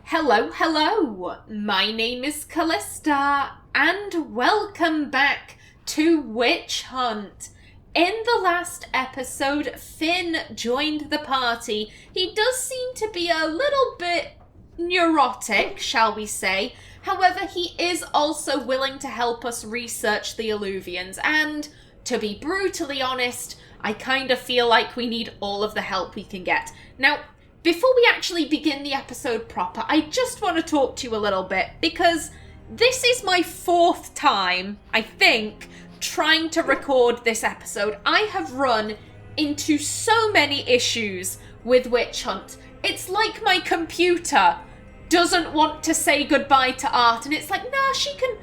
Hello, hello! My name is Callista, and welcome back to Witch Hunt. In the last episode, Finn joined the party. He does seem to be a little bit neurotic, shall we say. However, he is also willing to help us research the Alluvians, and to be brutally honest, I kind of feel like we need all of the help we can get. Now, before we actually begin the episode proper, I just want to talk to you a little bit, because this is my fourth time, I think, trying to record this episode. I have run into so many issues with Witch Hunt. It's like my computer doesn't want to say goodbye to Artin. It's like, nah, she can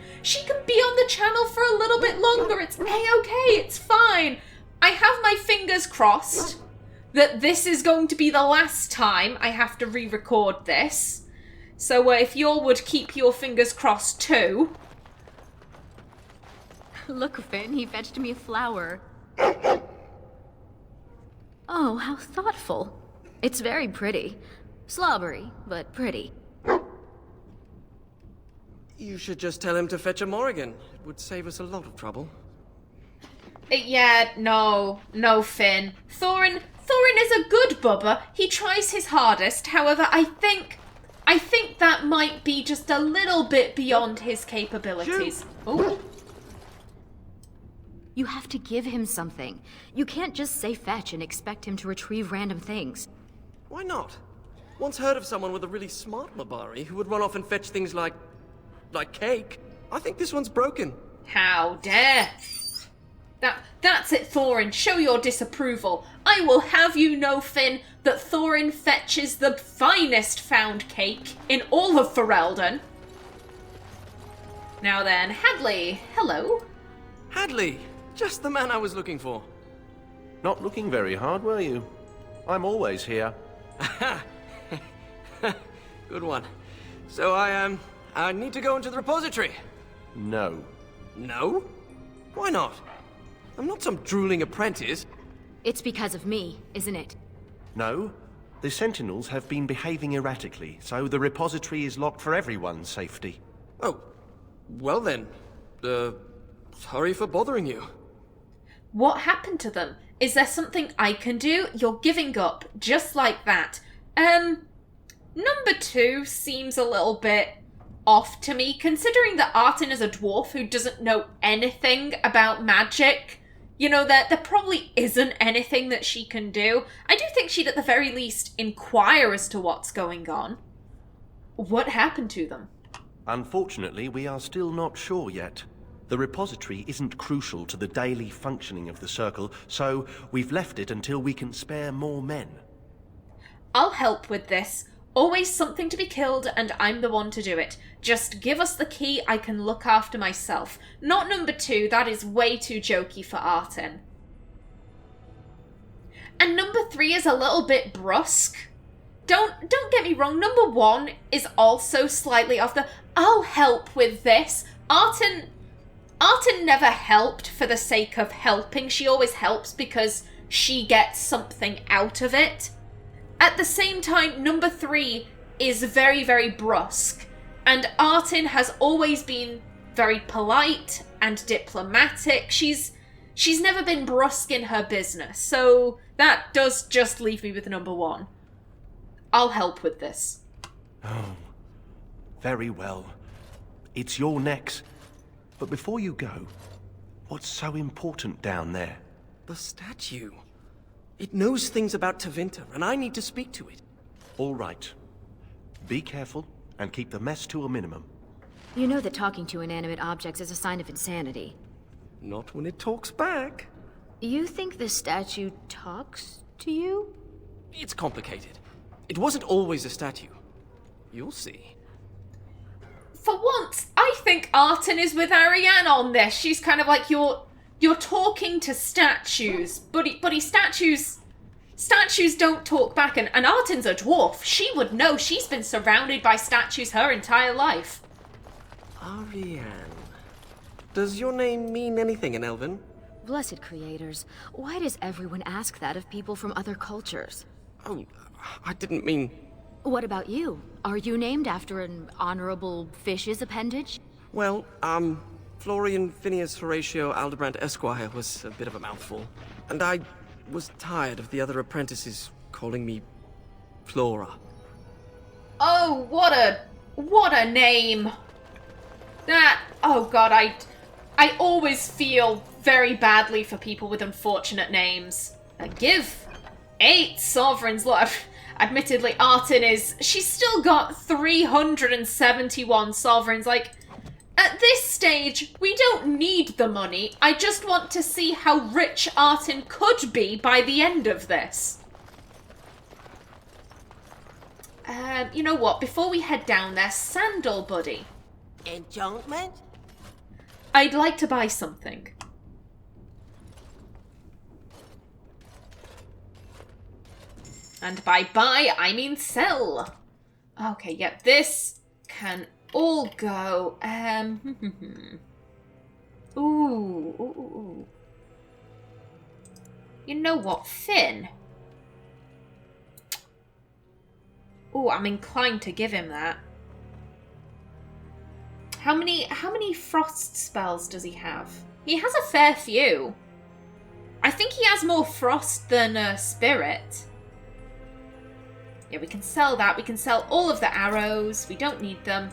be on the channel for a little bit longer. It's A-okay, it's fine. I have my fingers crossed that this is going to be the last time I have to re-record this. So if you all would keep your fingers crossed too. Look, Finn, he fetched me a flower. Oh, how thoughtful. It's very pretty. Slobbery, but pretty. You should just tell him to fetch a Morrigan. It would save us a lot of trouble. Yeah, no, Finn. Thorin is a good bubba. He tries his hardest. However, I think that might be just a little bit beyond his capabilities. Oh. You have to give him something. You can't just say fetch and expect him to retrieve random things. Why not? Once heard of someone with a really smart Mabari who would run off and fetch things like cake. I think this one's broken. How dare! That's it, Thorin. Show your disapproval. I will have you know, Finn, that Thorin fetches the finest found cake in all of Ferelden. Now then, Hadley, hello. Hadley! Just the man I was looking for. Not looking very hard, were you? I'm always here. Good one. So I need to go into the repository. No. No? Why not? I'm not some drooling apprentice. It's because of me, isn't it? No. The Sentinels have been behaving erratically, so the repository is locked for everyone's safety. Oh. Well then. Sorry for bothering you. What happened to them? Is there something I can do? You're giving up, just like that. Number 2 seems a little bit off to me, considering that Artin is a dwarf who doesn't know anything about magic. You know, there probably isn't anything that she can do. I do think she'd at the very least inquire as to what's going on. What happened to them? Unfortunately, we are still not sure yet. The repository isn't crucial to the daily functioning of the Circle, so we've left it until we can spare more men. I'll help with this. Always something to be killed, and I'm the one to do it. Just give us the key, I can look after myself. Not number 2, that is way too jokey for Artin. And number 3 is a little bit brusque. Don't get me wrong, number 1 is also slightly off the... I'll help with this. Artin never helped for the sake of helping. She always helps because she gets something out of it. At the same time, number 3 is very, very brusque. And Artin has always been very polite and diplomatic. She's never been brusque in her business. So that does just leave me with number 1. I'll help with this. Oh, very well. It's your next. But before you go, what's so important down there? The statue. It knows things about Tevinter, and I need to speak to it. All right. Be careful and keep the mess to a minimum. You know that talking to inanimate objects is a sign of insanity. Not when it talks back. You think this statue talks to you? It's complicated. It wasn't always a statue. You'll see. For once, I think Artin is with Ariane on this. She's kind of like, you're talking to statues, but statues don't talk back, and Artin's a dwarf. She would know. She's been surrounded by statues her entire life. Ariane. Does your name mean anything in Elven? Blessed creators, why does everyone ask that of people from other cultures? Oh, I didn't mean What about you? Are you named after an honorable fish's appendage? Well, Florian Phineas Horatio Aldebrand Esquire was a bit of a mouthful. And I was tired of the other apprentices calling me Flora. Oh, what a name. That, oh god, I always feel very badly for people with unfortunate names. Give 8 sovereigns, look, admittedly Artin she's still got 371 sovereigns, like, at this stage, we don't need the money, I just want to see how rich Artin could be by the end of this. You know what, before we head down there, Sandal Buddy. Enchantment? I'd like to buy something. And by buy, I mean sell. Okay, yep, this can all go. Ooh. You know what, Finn? Ooh, I'm inclined to give him that. How many frost spells does he have? He has a fair few. I think he has more frost than spirit. Yeah, we can sell that. We can sell all of the arrows. We don't need them.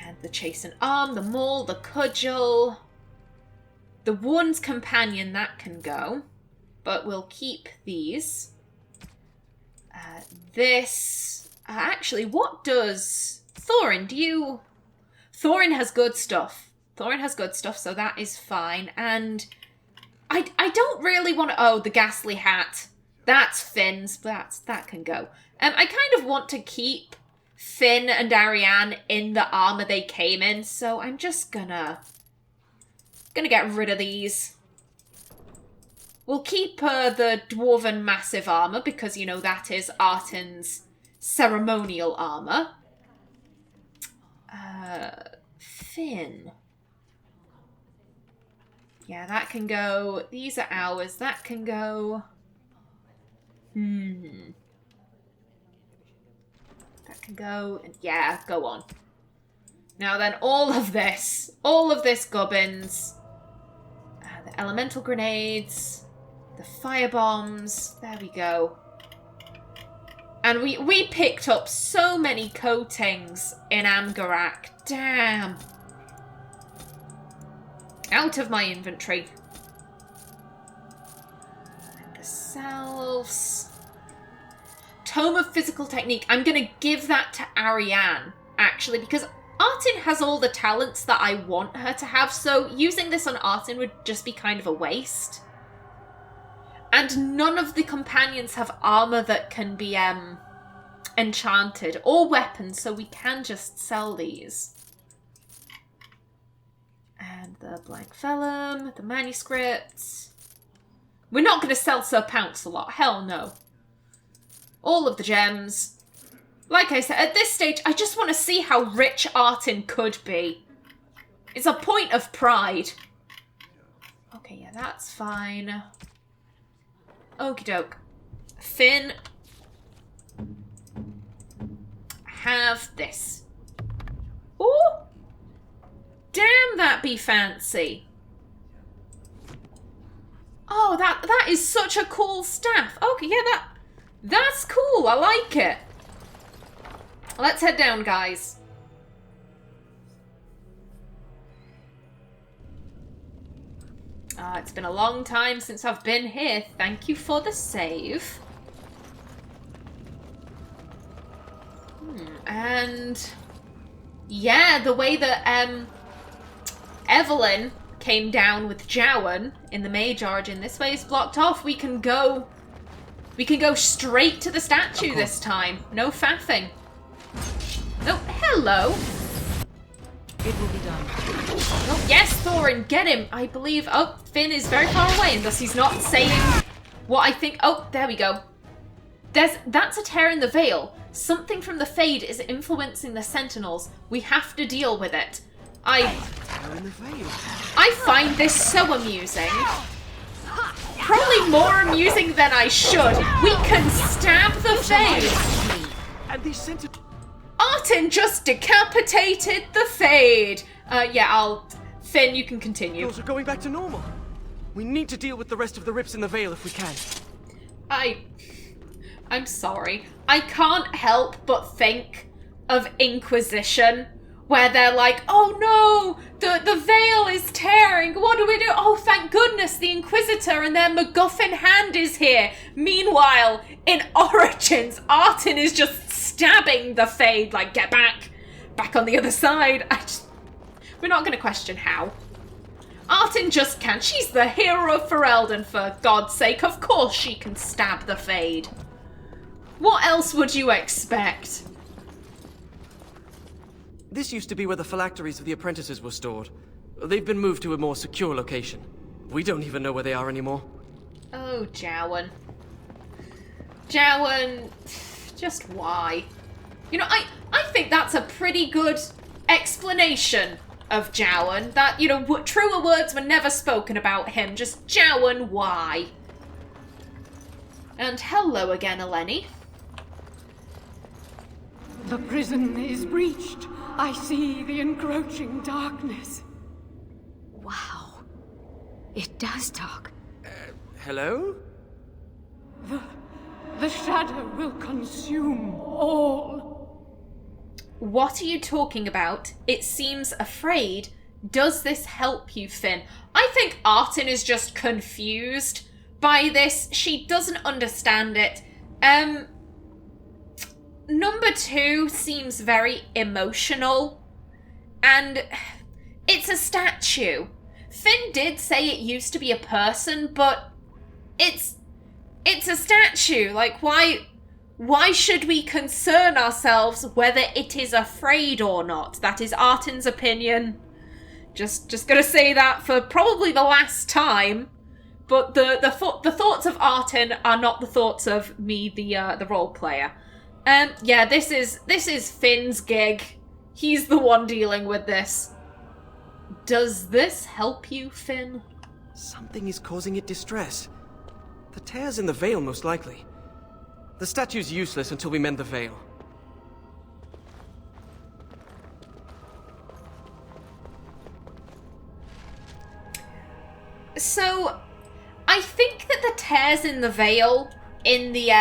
And the chastened arm, the maul, the cudgel. The Warden's Companion, that can go. But we'll keep these. This... actually, what does... Thorin, do you... Thorin has good stuff. Thorin has good stuff, so that is fine. And I don't really want to... Oh, the ghastly hat. That's Finn's. That can go. I kind of want to keep Finn and Ariane in the armor they came in, so I'm just gonna get rid of these. We'll keep the Dwarven Massive Armor, because, you know, that is Artin's ceremonial armor. Finn. Yeah, that can go. These are ours. That can go. That can go. Yeah, go on. Now then, all of this gubbins. The elemental grenades. The fire bombs. There we go. And we picked up so many coatings in Amgarak. Damn. Out of my inventory. And the salves. Tome of Physical Technique. I'm going to give that to Ariane, actually, because Artin has all the talents that I want her to have, so using this on Artin would just be kind of a waste. And none of the companions have armor that can be enchanted, or weapons, so we can just sell these. And the blank vellum, the manuscripts. We're not going to sell Sir Pounce a lot, hell no. All of the gems. Like I said, at this stage, I just want to see how rich Artin could be. It's a point of pride. Okay, yeah, that's fine. Okie doke. Finn. Have this. Ooh! Damn, that be fancy. Oh, that is such a cool staff. Okay, yeah, that's cool. I like it. Let's head down, guys. It's been a long time since I've been here. Thank you for the save. And yeah, the way that Evelyn came down with Jowan in the Mage Origin, this way is blocked off. We can go straight to the statue this time. No faffing. Oh, hello. It will be done. Oh, yes, Thorin, get him. I believe... Oh, Finn is very far away, and thus he's not saying what I think... Oh, there we go. That's a tear in the veil. Something from the Fade is influencing the Sentinels. We have to deal with it. I find this so amusing. probably more amusing than I should. We can stab the Fade. And they sent it. Artin just decapitated the Fade. Finn, you can continue. Those are going back to normal. We need to deal with the rest of the rips in the veil if we can. I'm sorry. I can't help but think of Inquisition, where they're like, oh no, the veil is tearing. What do we do? Oh, thank goodness the Inquisitor and their MacGuffin hand is here. Meanwhile, in Origins, Artin is just stabbing the Fade, like, get back on the other side. We're not going to question how. Artin just can. She's the hero of Ferelden, for God's sake. Of course she can stab the Fade. What else would you expect? This used to be where the phylacteries of the apprentices were stored. They've been moved to a more secure location. We don't even know where they are anymore. Oh, Jowan. Jowan, just why? You know, I think that's a pretty good explanation of Jowan. That, you know, truer words were never spoken about him. Just Jowan, why? And hello again, Eleni. The prison is breached. I see the encroaching darkness. Wow. It does talk. Hello? The shadow will consume all. What are you talking about? It seems afraid. Does this help you, Finn? I think Artin is just confused by this. She doesn't understand it. Number 2 seems very emotional. And it's a statue. Finn did say it used to be a person, but it's a statue. Like, why should we concern ourselves whether it is afraid or not? That is Artin's opinion. Just gonna say that for probably the last time. But the thoughts of Artin are not the thoughts of me, the role player. Yeah, this is Finn's gig. He's the one dealing with this. Does this help you, Finn? Something is causing it distress. The tears in the veil, most likely. The statue's useless until we mend the veil. So, I think that the tears in the veil, in the,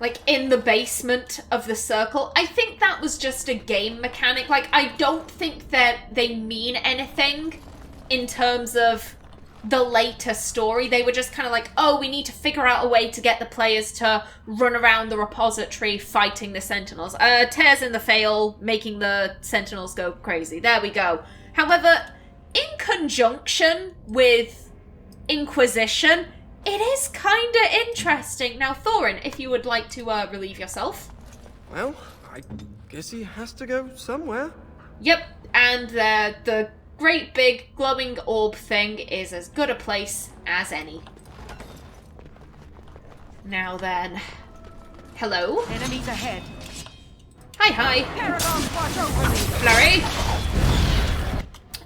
like, in the basement of the circle, I think that was just a game mechanic. Like, I don't think that they mean anything in terms of the later story. They were just kind of like, oh, we need to figure out a way to get the players to run around the repository fighting the Sentinels. Tears in the veil, making the Sentinels go crazy. There we go. However, in conjunction with Inquisition, it is kinda interesting. Now, Thorin, if you would like to relieve yourself. Well, I guess he has to go somewhere. Yep, and the great big glowing orb thing is as good a place as any. Now then. Hello? Enemies ahead. Hi. Paragons watch over me. Flurry.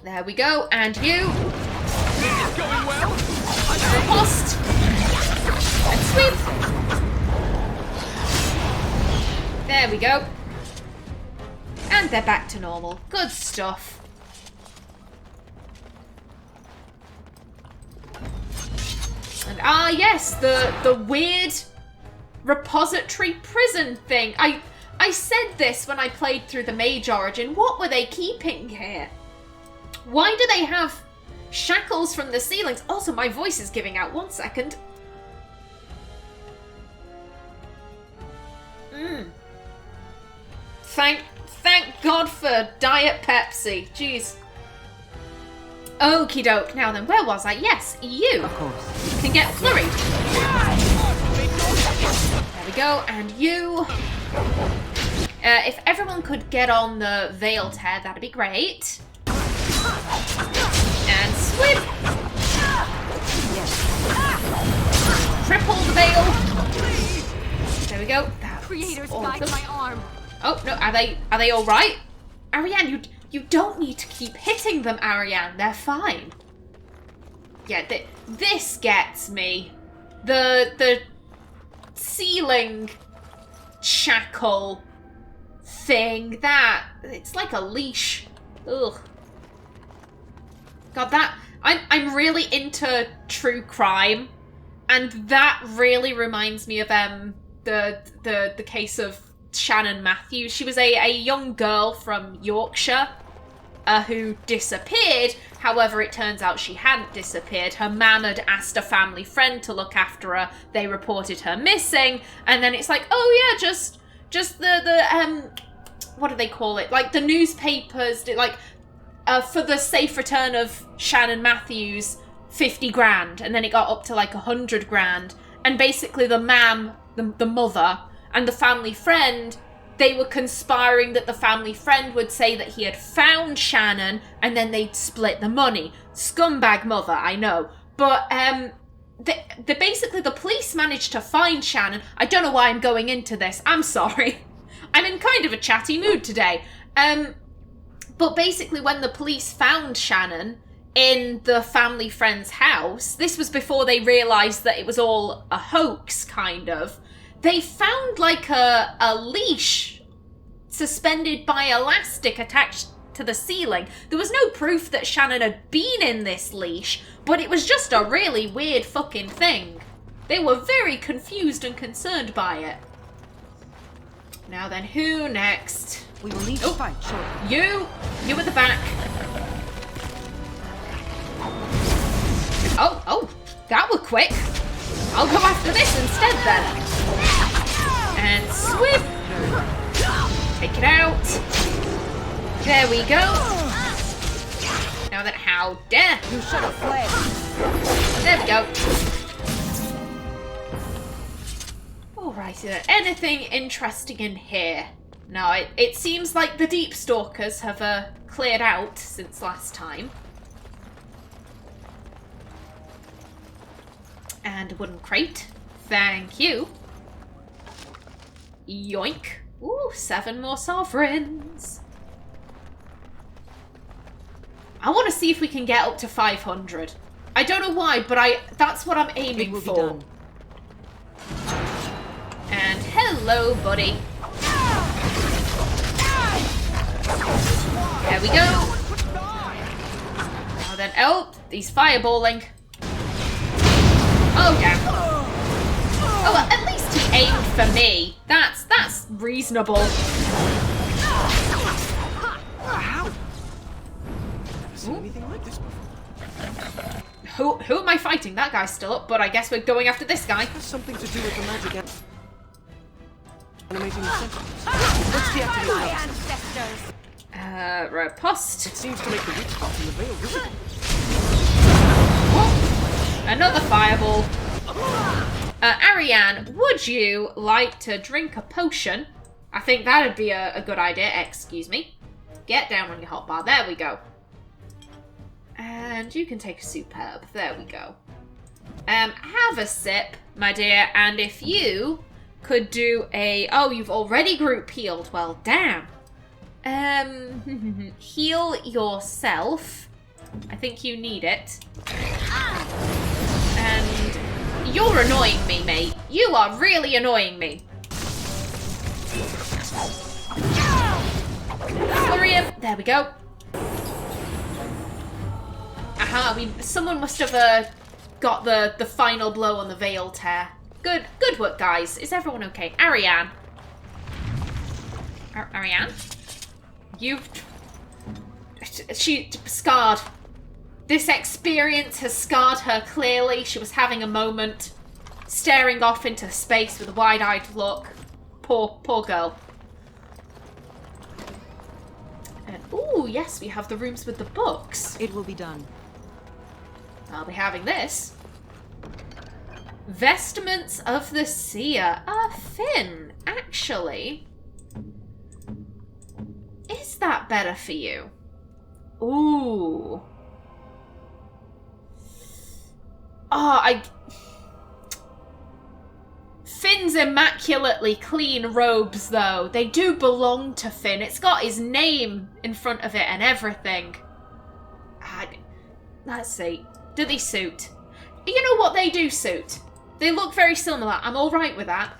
There we go, and you. This is going well. Riposte. And sweep. There we go. And they're back to normal. Good stuff. And yes, the weird repository prison thing. I said this when I played through the Mage Origin. What were they keeping here? Why do they have shackles from the ceilings? Also, my voice is giving out. 1 second. Thank God for Diet Pepsi. Jeez. Okie doke. Now then, where was I? Yes, you. Of course. Can get flurried. There we go. And you. If everyone could get on the veil tear, that'd be great. And sweep. Triple the veil. There we go. That's Creators all guide good. my arm. Oh no, are they all right? Ariane, you don't need to keep hitting them, Ariane. They're fine. Yeah, this gets me. The ceiling shackle thing, that it's like a leash. Ugh. God, that I'm really into true crime, and that really reminds me of the case of Shannon Matthews. She was a young girl from Yorkshire who disappeared. However, it turns out she hadn't disappeared. Her mum had asked a family friend to look after her. They reported her missing, and then it's like, oh yeah, just the what do they call it? Like the newspapers did, like for the safe return of Shannon Matthews, 50 grand, and then it got up to like 100 grand. And basically the mother, and the family friend, they were conspiring that the family friend would say that he had found Shannon, and then they'd split the money. Scumbag mother, I know. But basically the police managed to find Shannon. I don't know why I'm going into this. I'm sorry. I'm in kind of a chatty mood today. But basically when the police found Shannon in the family friend's house, this was before they realised that it was all a hoax, kind of. They found like a leash suspended by elastic attached to the ceiling. There was no proof that Shannon had been in this leash, but it was just a really weird fucking thing. They were very confused and concerned by it. Now then, who next? We will need to fight shortly. You at the back. Oh, that were quick. I'll go after this instead then. And swim. Take it out. There we go. Now then, how dare. You should have fled. There we go. Alrighty then. Anything interesting in here? No, it seems like the Deep Stalkers have cleared out since last time. And a wooden crate. Thank you. Yoink. Ooh, 7 more sovereigns. I want to see if we can get up to 500. I don't know why, but that's what I'm aiming for. Done. And hello, buddy. There we go. Now then, oh, he's fireballing. Oh, damn. Oh, well, at least he aimed for me. That's reasonable. How? Never seen anything like this before. Who am I fighting? That guy's still up, but I guess we're going after this guy. It has something to do with the magic animating the sentence. Let's deactivate My those. ancestors. Riposte. It seems to make the weak spots in the veil visible. Oh, another fireball. Ariane, would you like to drink a potion? I think that'd be a good idea. Excuse me. Get down on your hotbar. There we go. And you can take a superb. There we go. Have a sip, my dear. And if you could do a... Oh, you've already group healed. Well, damn. Heal yourself. I think you need it. And you're annoying me, mate. You are really annoying me. Flurry him. There we go. Aha, someone must have got the final blow on the veil tear. Good work, guys. Is everyone okay? Ariane. Ariane? She scarred. This experience has scarred her clearly. She was having a moment, staring off into space with a wide-eyed look. Poor girl. And ooh, yes, we have the rooms with the books. It will be done. I'll be having this. Vestments of the Seer. Finn, actually. Is that better for you? Ooh. Oh, Finn's immaculately clean robes, though. They do belong to Finn. It's got his name in front of it and everything. Let's see. Do they suit? you know what, they do suit. They look very similar. I'm all right with that.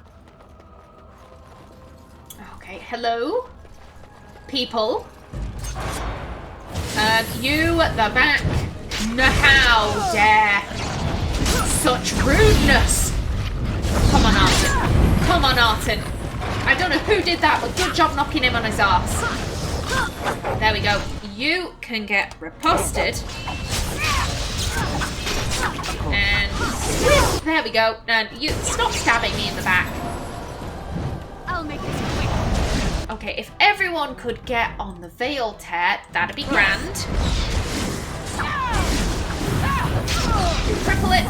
Okay, hello, people. You at the back. No, how dare. Such rudeness. Come on, Artin. Come on, Artin. I don't know who did that, but good job knocking him on his arse. There we go. You can get riposted. And there we go. And you stop stabbing me in the back. I'll make this quick. Okay, if everyone could get on the veil tear, that'd be grand. Cripple it.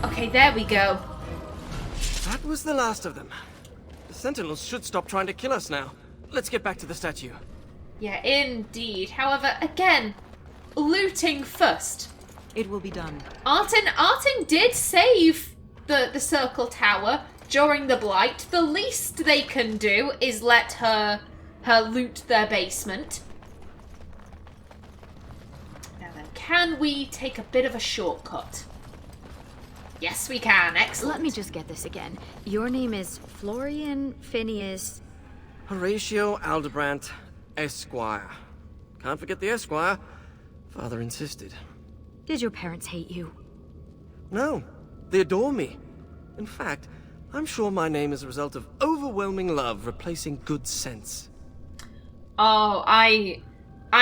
Okay, there we go. That was the last of them. The Sentinels should stop trying to kill us now. Let's get back to the statue. Yeah, indeed. However, again, looting first. It will be done. Artin did save the Circle Tower during the Blight. The least they can do is let her loot their basement. Now then, can we take a bit of a shortcut? Yes, we can. Excellent. Let me just get this again. Your name is Florian Phineas... Horatio Aldebrandt, Esquire. Can't forget the Esquire. Father insisted. Did your parents hate you? No, they adore me. In fact, I'm sure my name is a result of overwhelming love replacing good sense. Oh, I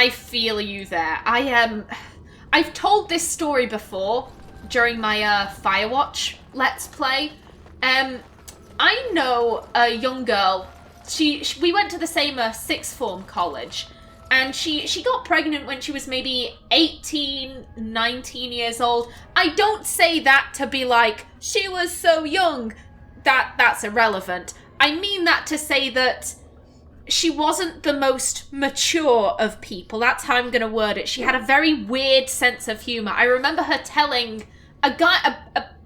feel you there. I've told this story before during my Firewatch Let's Play. I know a young girl. We went to the same sixth form college, and she got pregnant when she was maybe 18, 19 years old. I don't say that to be like, she was so young. That's irrelevant. I mean that to say that she wasn't the most mature of people. That's how I'm going to word it. She had a very weird sense of humor. I remember her telling a guy,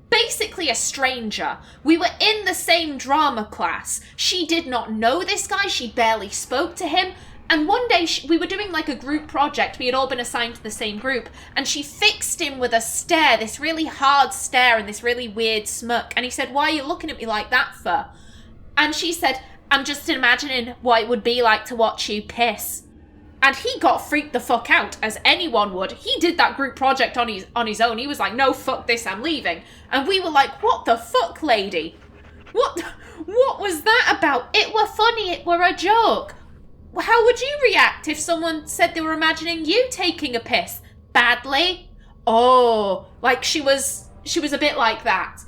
basically a stranger. We were in the same drama class. She did not know this guy. She barely spoke to him. And one day we were doing like a group project. We had all been assigned to the same group. And she fixed him with a stare, this really hard stare and this really weird smirk. And he said, "Why are you looking at me like that for?" And she said, "I'm just imagining what it would be like to watch you piss." And he got freaked the fuck out, as anyone would. He did that group project on his own. He was like, "No, fuck this, I'm leaving." And we were like, "What the fuck, lady? What was that about? It were funny, it were a joke." How would you react if someone said they were imagining you taking a piss? Badly? Oh, like she was a bit like that.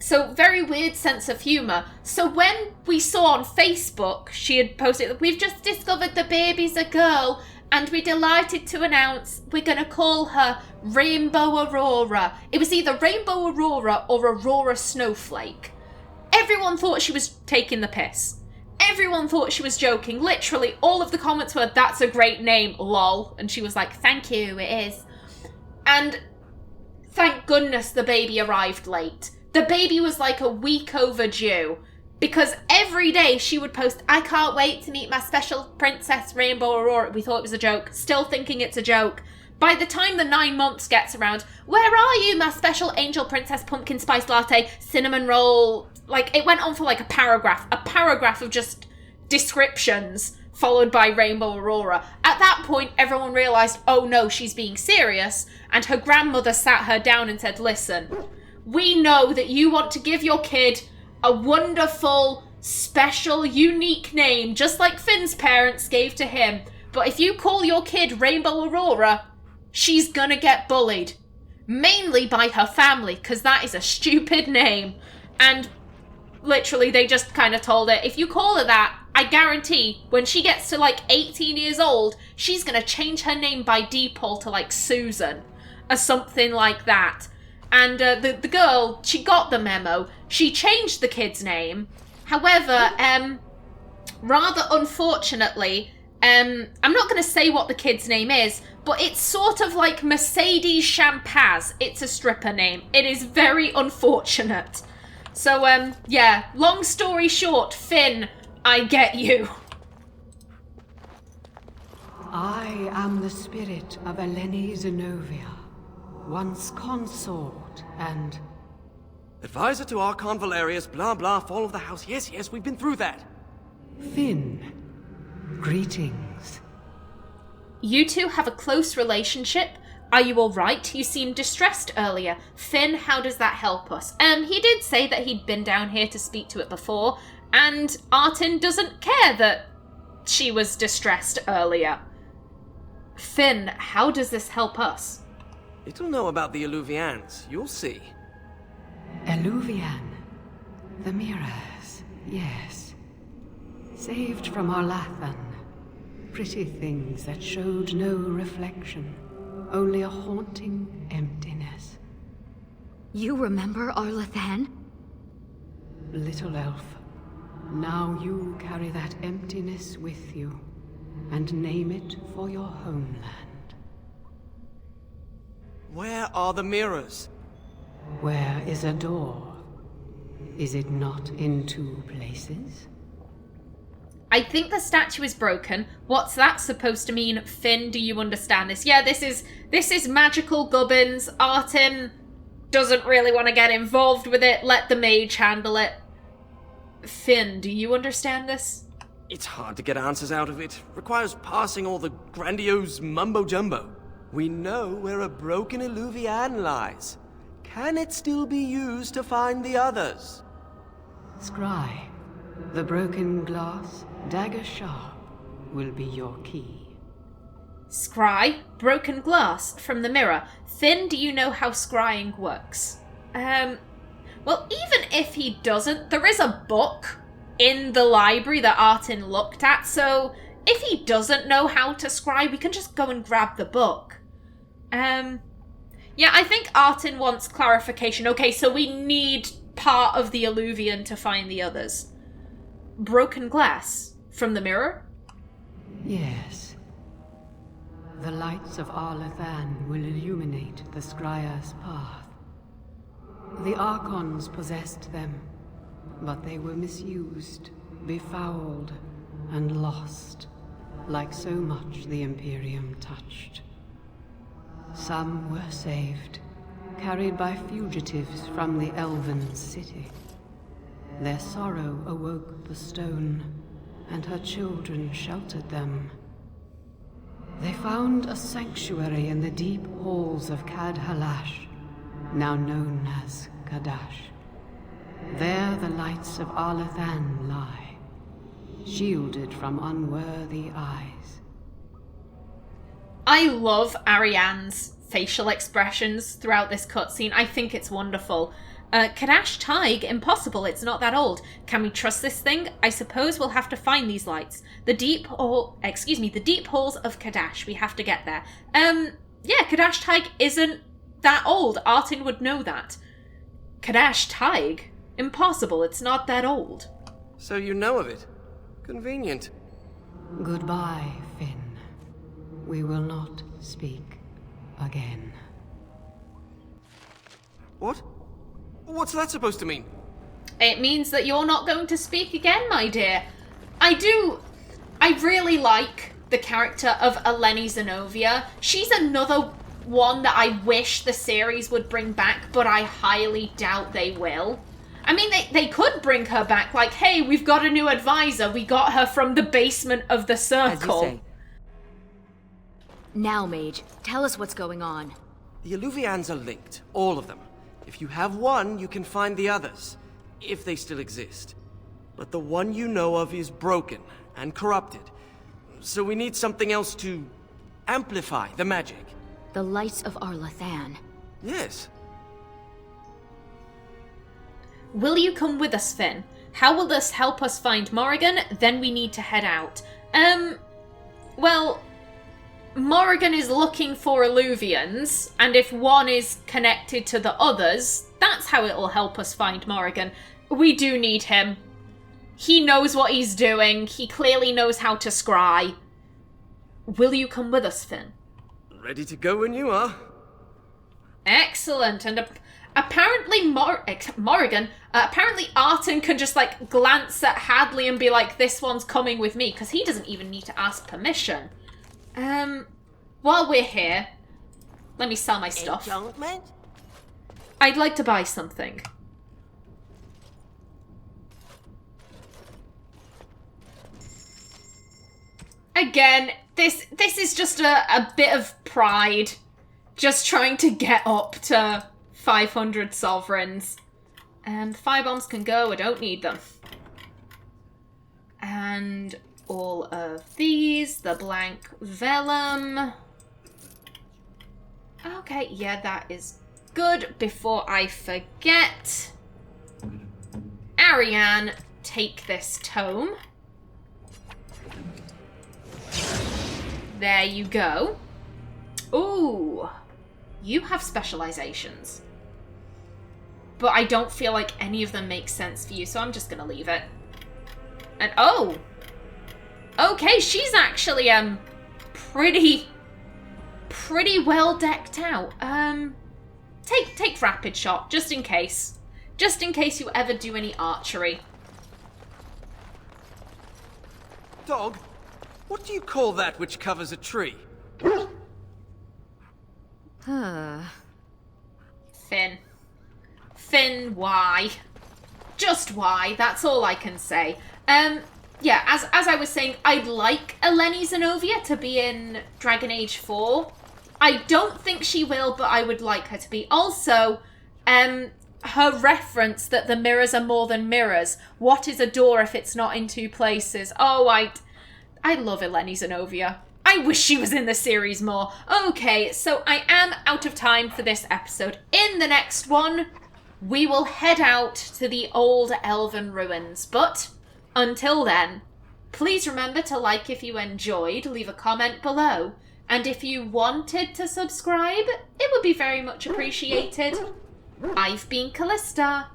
So, very weird sense of humour. So when we saw on Facebook, she had posted, "We've just discovered the baby's a girl, and we're delighted to announce we're going to call her Rainbow Aurora." It was either Rainbow Aurora or Aurora Snowflake. Everyone thought she was taking the piss. Everyone thought she was joking. Literally, all of the comments were, "That's a great name, lol." And she was like, "Thank you, it is." And thank goodness the baby arrived late. The baby was like a week overdue, because every day she would post, "I can't wait to meet my special princess Rainbow Aurora." We thought it was a joke, still thinking it's a joke. By the time the 9 months gets around, "Where are you, my special angel princess pumpkin spice latte, cinnamon roll?" Like, it went on for like a paragraph of just descriptions, followed by Rainbow Aurora. At that point, everyone realised, oh no, she's being serious, and her grandmother sat her down and said, "Listen, we know that you want to give your kid a wonderful, special, unique name, just like Finn's parents gave to him. But if you call your kid Rainbow Aurora, she's gonna get bullied. Mainly by her family, because that is a stupid name." And literally, they just kind of told her, if you call her that, I guarantee when she gets to like 18 years old, she's gonna change her name by default to like Susan or something like that. And the girl, she got the memo. She changed the kid's name. However, rather unfortunately, I'm not going to say what the kid's name is, but it's sort of like Mercedes Champaz. It's a stripper name. It is very unfortunate. So, yeah, long story short, Finn, I get you. I am the spirit of Eleni Zenobia. once consort and... Advisor to Archon Valerius, blah blah, fall of the house. Yes, we've been through that. Finn, greetings. You two have a close relationship. Are you alright? You seemed distressed earlier. Finn, how does that help us? He did say that he'd been down here to speak to it before, and Artin doesn't care that she was distressed earlier. Finn, how does this help us? It'll know about the Eluvians. You'll see. Eluvian. The mirrors, yes. Saved from Arlathan. Pretty things that showed no reflection. Only a haunting emptiness. You remember Arlathan? Little elf, now you carry that emptiness with you, and name it for your homeland. Where are the mirrors? Where is a door? Is it not in two places? I think the statue is broken. What's that supposed to mean? Finn, do you understand this? Yeah, this is magical gubbins. Artin doesn't really want to get involved with it. Let the mage handle it. Finn, do you understand this? It's hard to get answers out of it. Requires parsing all the grandiose mumbo-jumbo. We know where a broken Eluvian lies. Can it still be used to find the others? Scry, the broken glass, dagger sharp, will be your key. Scry, broken glass from the mirror. Finn, do you know how scrying works? Well, even if he doesn't, there is a book in the library that Artin looked at, so if he doesn't know how to scry, we can just go and grab the book. Yeah, I think Artin wants clarification. Okay, so we need part of the Eluvian to find the others. Broken glass from the mirror? Yes. The lights of Arlathan will illuminate the Scryer's path. The Archons possessed them, but they were misused, befouled, and lost, like so much the Imperium touched. Some were saved, carried by fugitives from the Elven city. Their sorrow awoke the stone, and her children sheltered them. They found a sanctuary in the deep halls of Cadhalash, now known as Kadash. There the lights of Arlathan lie, shielded from unworthy eyes. I love Ariane's facial expressions throughout this cutscene. I think it's wonderful. Kadash Tig, impossible, it's not that old. Can we trust this thing? I suppose we'll have to find these lights. The deep halls of Kadash. We have to get there. Yeah, Kadash Tig isn't that old. Artin would know that. Kadash Tig? Impossible, it's not that old. So you know of it. Convenient. Goodbye, Finn. We will not speak again. What? What's that supposed to mean? It means that you're not going to speak again, my dear. I really like the character of Eleni Zenobia. She's another one that I wish the series would bring back, but I highly doubt they will. I mean, they could bring her back, like, hey, we've got a new advisor. We got her from the basement of the circle. As you say. Now, Mage, tell us what's going on. The Eluvians are linked, all of them. If you have one, you can find the others, if they still exist. But the one you know of is broken and corrupted, so we need something else to amplify the magic. The lights of Arlathan. Yes. Will you come with us, Finn? How will this help us find Morrigan? Then we need to head out. Well, Morrigan is looking for Eluvians, and if one is connected to the others, that's how it will help us find Morrigan. We do need him. He knows what he's doing. He clearly knows how to scry. Will you come with us, Finn? Ready to go when you are. Excellent. And apparently Morrigan, apparently Artin can just like glance at Hadley and be like, this one's coming with me, because he doesn't even need to ask permission. While we're here, Let me sell my stuff. Enchantment? I'd like to buy something. Again, this is just a bit of pride. Just trying to get up to 500 sovereigns. And fire bombs can go, I don't need them. And all of these, the blank vellum. Okay, yeah, that is good. Before I forget, Ariane, take this tome. There you go. Ooh, you have specializations. But I don't feel like any of them make sense for you, so I'm just gonna leave it. And oh! Okay, she's actually, pretty well decked out. Take rapid shot, just in case. Just in case you ever do any archery. Dog, what do you call that which covers a tree? Finn. Finn, why? Just why, that's all I can say. Yeah, as I was saying, I'd like Eleni Zenobia to be in Dragon Age 4. I don't think she will, but I would like her to be. Also, her reference that the mirrors are more than mirrors. What is a door if it's not in two places? Oh, I love Eleni Zenobia. I wish she was in the series more. Okay, so I am out of time for this episode. In the next one, we will head out to the old elven ruins. But until then, please remember to like if you enjoyed, leave a comment below. And if you wanted to subscribe, it would be very much appreciated. I've been Kallista.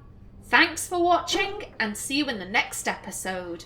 Thanks for watching, and see you in the next episode.